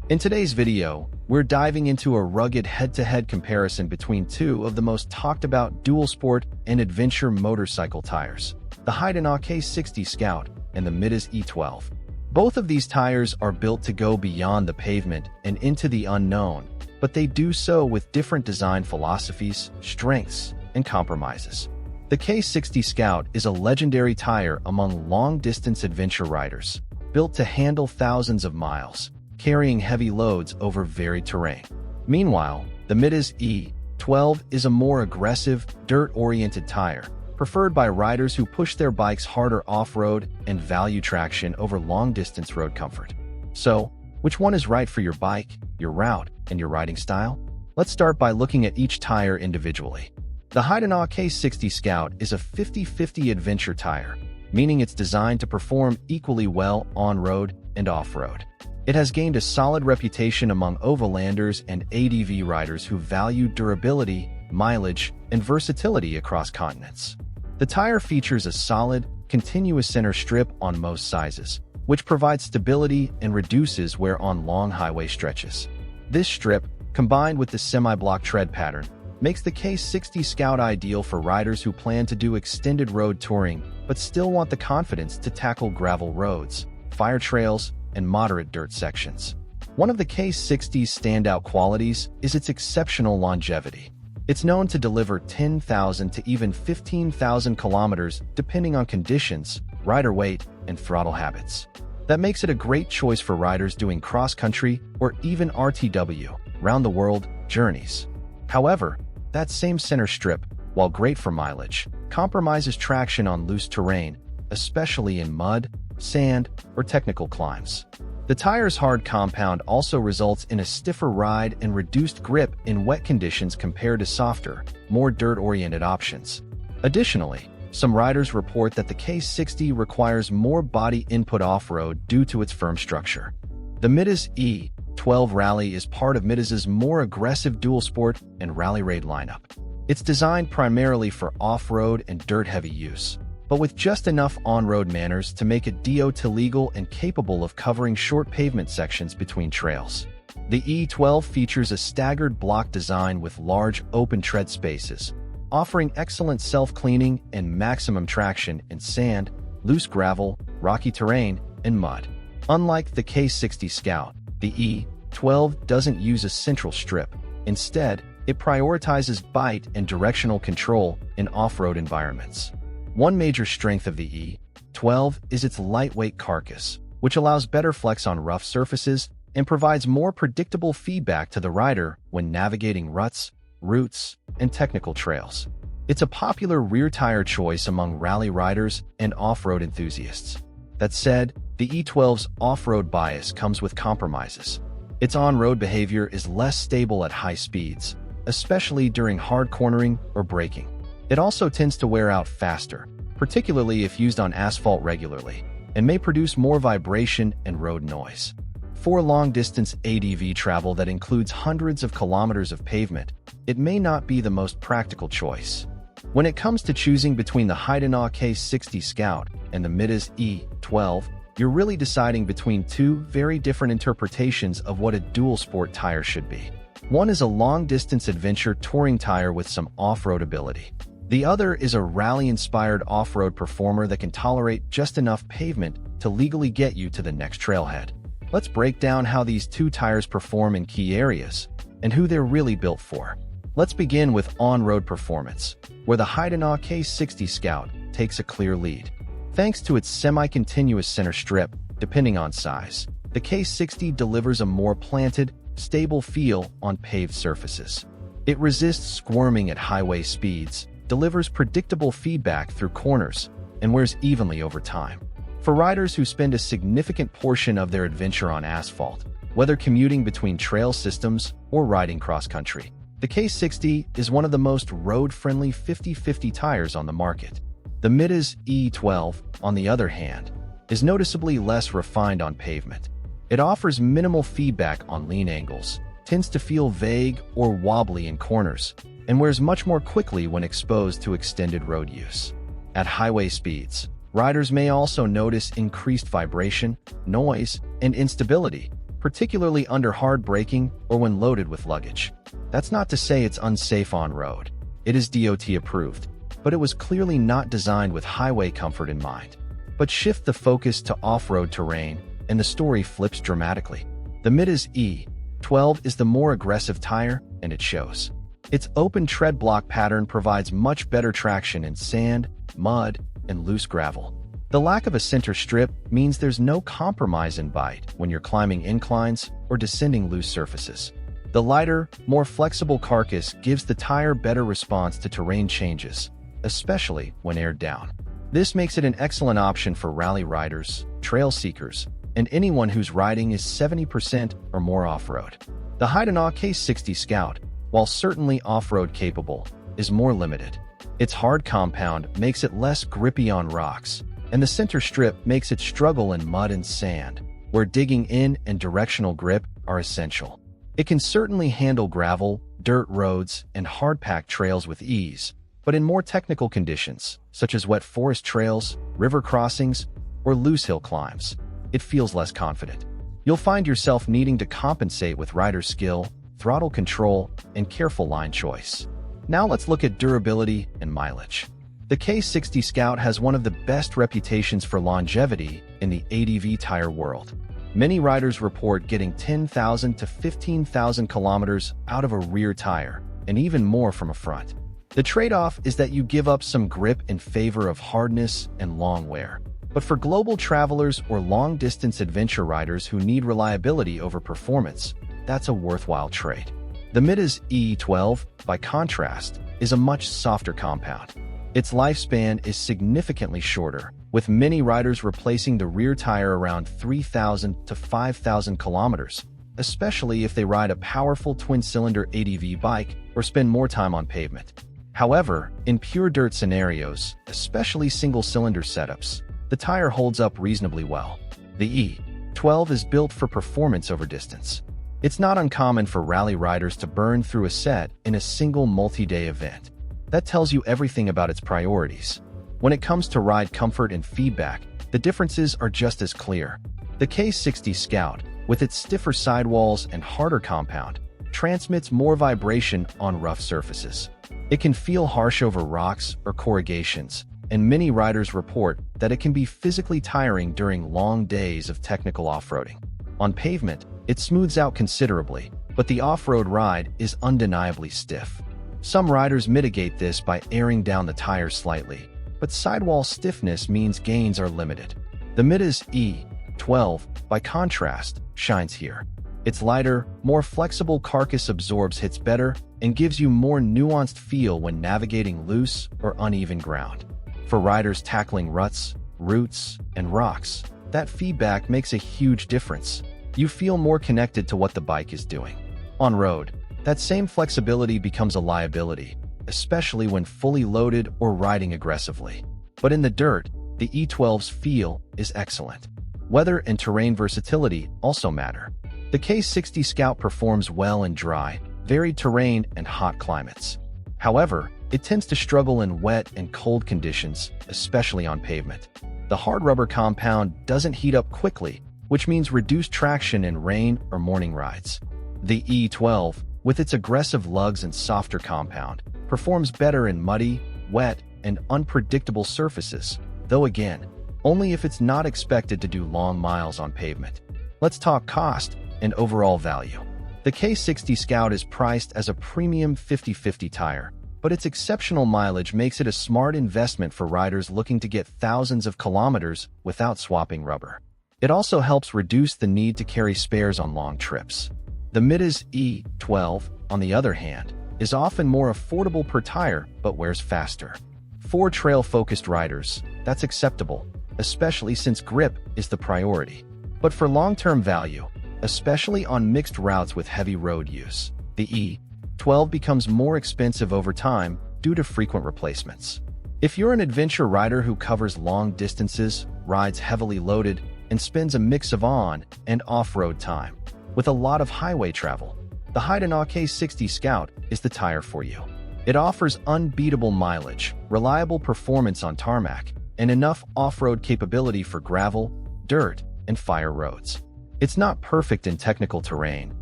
In today's video, we're diving into a rugged head-to-head comparison between two of the most talked-about dual sport and adventure motorcycle tires, the Heidenau K60 Scout and the Mitas E-12. Both of these tires are built to go beyond the pavement and into the unknown, but they do so with different design philosophies, strengths, and compromises. The K60 Scout is a legendary tire among long-distance adventure riders, built to handle thousands of miles, carrying heavy loads over varied terrain. Meanwhile, the Mitas E-12 is a more aggressive, dirt-oriented tire, preferred by riders who push their bikes harder off-road and value traction over long-distance road comfort. So, which one is right for your bike, your route, and your riding style? Let's start by looking at each tire individually. The Heidenau K60 Scout is a 50-50 adventure tire, meaning it's designed to perform equally well on-road and off-road. It has gained a solid reputation among overlanders and ADV riders who value durability, mileage, and versatility across continents. The tire features a solid, continuous center strip on most sizes, which provides stability and reduces wear on long highway stretches. This strip, combined with the semi-block tread pattern, makes the K60 Scout ideal for riders who plan to do extended road touring but still want the confidence to tackle gravel roads, fire trails, and moderate dirt sections. One of the K60's standout qualities is its exceptional longevity. It's known to deliver 10,000 to even 15,000 kilometers depending on conditions, rider weight, and throttle habits. That makes it a great choice for riders doing cross-country or even RTW, round-the-world, journeys. However, that same center strip, while great for mileage, compromises traction on loose terrain, especially in mud, sand, or technical climbs. The tire's hard compound also results in a stiffer ride and reduced grip in wet conditions compared to softer, more dirt-oriented options. Additionally, some riders report that the K60 requires more body input off-road due to its firm structure. The Mitas E-12 Rally is part of Mitas's more aggressive dual sport and rally raid lineup. It's designed primarily for off-road and dirt-heavy use, but with just enough on-road manners to make it DOT legal and capable of covering short pavement sections between trails. The E-12 features a staggered block design with large open tread spaces, offering excellent self-cleaning and maximum traction in sand, loose gravel, rocky terrain, and mud. Unlike the K60 Scout, the E-12 doesn't use a central strip. Instead, it prioritizes bite and directional control in off-road environments. One major strength of the E-12 is its lightweight carcass, which allows better flex on rough surfaces and provides more predictable feedback to the rider when navigating ruts, routes, and technical trails. It's a popular rear tire choice among rally riders and off-road enthusiasts. That said, the E-12's off-road bias comes with compromises. Its on-road behavior is less stable at high speeds, especially during hard cornering or braking. It also tends to wear out faster, particularly if used on asphalt regularly, and may produce more vibration and road noise. For long-distance ADV travel that includes hundreds of kilometers of pavement, it may not be the most practical choice. When it comes to choosing between the Heidenau K60 Scout and the Mitas E-12, you're really deciding between two very different interpretations of what a dual-sport tire should be. One is a long-distance adventure touring tire with some off-road ability. The other is a rally-inspired off-road performer that can tolerate just enough pavement to legally get you to the next trailhead. Let's break down how these two tires perform in key areas and who they're really built for. Let's begin with on-road performance, where the Heidenau K60 Scout takes a clear lead. Thanks to its semi-continuous center strip, depending on size, the K60 delivers a more planted, stable feel on paved surfaces. It resists squirming at highway speeds, delivers predictable feedback through corners, and wears evenly over time. For riders who spend a significant portion of their adventure on asphalt, whether commuting between trail systems or riding cross-country, the K60 is one of the most road-friendly 50-50 tires on the market. The Mitas E-12, on the other hand, is noticeably less refined on pavement. It offers minimal feedback on lean angles, tends to feel vague or wobbly in corners, and wears much more quickly when exposed to extended road use. At highway speeds, riders may also notice increased vibration, noise, and instability, particularly under hard braking or when loaded with luggage. That's not to say it's unsafe on-road. It is DOT approved, but it was clearly not designed with highway comfort in mind. But shift the focus to off-road terrain, and the story flips dramatically. The Mitas E-12 is the more aggressive tire, and it shows. Its open tread block pattern provides much better traction in sand, mud, and loose gravel. The lack of a center strip means there's no compromise in bite when you're climbing inclines or descending loose surfaces. The lighter, more flexible carcass gives the tire better response to terrain changes, especially when aired down. This makes it an excellent option for rally riders, trail seekers, and anyone whose riding is 70% or more off-road. The Heidenau K60 Scout, while certainly off-road capable, is more limited. Its hard compound makes it less grippy on rocks, and the center strip makes it struggle in mud and sand, where digging in and directional grip are essential. It can certainly handle gravel, dirt roads, and hard-packed trails with ease, but in more technical conditions, such as wet forest trails, river crossings, or loose hill climbs, it feels less confident. You'll find yourself needing to compensate with rider skill, throttle control, and careful line choice. Now let's look at durability and mileage. The K60 Scout has one of the best reputations for longevity in the ADV tire world. Many riders report getting 10,000 to 15,000 kilometers out of a rear tire, and even more from a front. The trade-off is that you give up some grip in favor of hardness and long wear. But for global travelers or long-distance adventure riders who need reliability over performance, that's a worthwhile trade. The Mitas E-12, by contrast, is a much softer compound. Its lifespan is significantly shorter, with many riders replacing the rear tire around 3,000 to 5,000 kilometers, especially if they ride a powerful twin-cylinder ADV bike or spend more time on pavement. However, in pure dirt scenarios, especially single-cylinder setups, the tire holds up reasonably well. The E-12 is built for performance over distance. It's not uncommon for rally riders to burn through a set in a single multi-day event. That tells you everything about its priorities. When it comes to ride comfort and feedback, the differences are just as clear. The K60 Scout, with its stiffer sidewalls and harder compound, transmits more vibration on rough surfaces. It can feel harsh over rocks or corrugations, and many riders report that it can be physically tiring during long days of technical off-roading. On pavement, it smooths out considerably, but the off-road ride is undeniably stiff. Some riders mitigate this by airing down the tires slightly, but sidewall stiffness means gains are limited. The Mitas E-12, by contrast, shines here. Its lighter, more flexible carcass absorbs hits better and gives you more nuanced feel when navigating loose or uneven ground. For riders tackling ruts, roots, and rocks, that feedback makes a huge difference. You feel more connected to what the bike is doing. On road, that same flexibility becomes a liability, especially when fully loaded or riding aggressively. But in the dirt, the E-12's feel is excellent. Weather and terrain versatility also matter. The K60 Scout performs well in dry, varied terrain and hot climates. However, it tends to struggle in wet and cold conditions, especially on pavement. The hard rubber compound doesn't heat up quickly, which means reduced traction in rain or morning rides. The E-12, with its aggressive lugs and softer compound, performs better in muddy, wet, and unpredictable surfaces, though again, only if it's not expected to do long miles on pavement. Let's talk cost and overall value. The K60 Scout is priced as a premium 50/50 tire, but its exceptional mileage makes it a smart investment for riders looking to get thousands of kilometers without swapping rubber. It also helps reduce the need to carry spares on long trips. The Mitas E-12, on the other hand, is often more affordable per tire but wears faster. For trail-focused riders, that's acceptable, especially since grip is the priority. But for long-term value, especially on mixed routes with heavy road use, the E-12 becomes more expensive over time due to frequent replacements. If you're an adventure rider who covers long distances, rides heavily loaded, and spends a mix of on- and off-road time, with a lot of highway travel, the Heidenau K60 Scout is the tire for you. It offers unbeatable mileage, reliable performance on tarmac, and enough off-road capability for gravel, dirt, and fire roads. It's not perfect in technical terrain,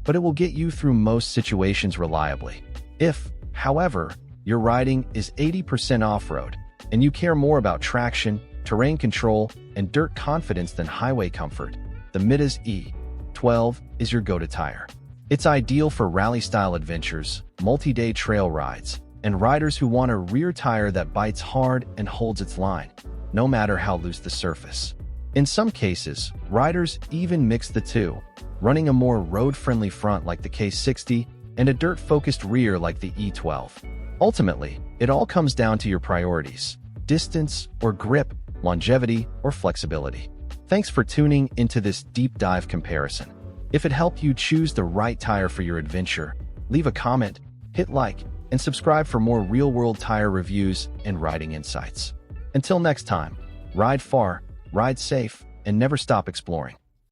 but it will get you through most situations reliably. If, however, your riding is 80% off-road, and you care more about traction, terrain control, and dirt confidence than highway comfort, the Mitas E-12 is your go-to tire. It's ideal for rally-style adventures, multi-day trail rides, and riders who want a rear tire that bites hard and holds its line, no matter how loose the surface. In some cases, riders even mix the two, running a more road-friendly front like the K60 and a dirt-focused rear like the E-12. Ultimately, it all comes down to your priorities: distance or grip, longevity or flexibility. Thanks for tuning into this deep dive comparison. If it helped you choose the right tire for your adventure, leave a comment, hit like, and subscribe for more real-world tire reviews and riding insights. Until next time, ride far, ride safe, and never stop exploring.